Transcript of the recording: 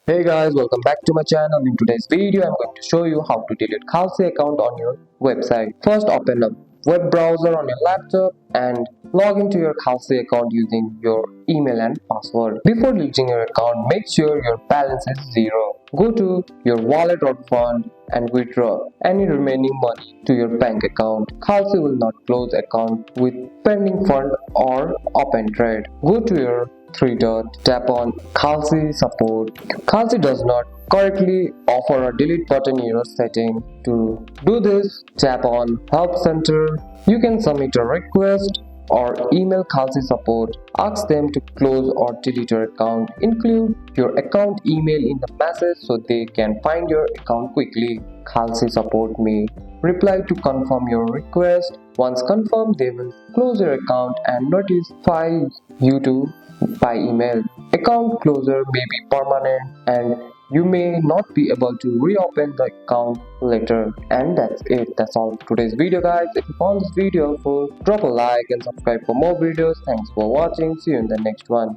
Hey guys, welcome back to my channel. In today's video, I'm going to show you how to delete Kalshi account on your website. First, open a web browser on your laptop and log into your Kalshi account using your email and password. Before deleting your account, make sure your balance is zero. Go to your wallet or fund and withdraw any remaining money to your bank account. Kalshi will not close account with pending fund or open trade. Go to your three dot, tap on Kalshi support. Kalshi does not correctly offer a delete button in your setting. To do this, tap on help center. You can submit a request or email Kalshi support. Ask them to close or delete your account. Include your account email in the message so they can find your account quickly. Kalshi support may reply to confirm your request. Once confirmed, they will close your account and notify you to by email. Account closure may be permanent and you may not be able to reopen the account later. And that's it. That's all for today's video, guys. If you found this video helpful, drop a like and subscribe for more videos. Thanks for watching. See you in the next one.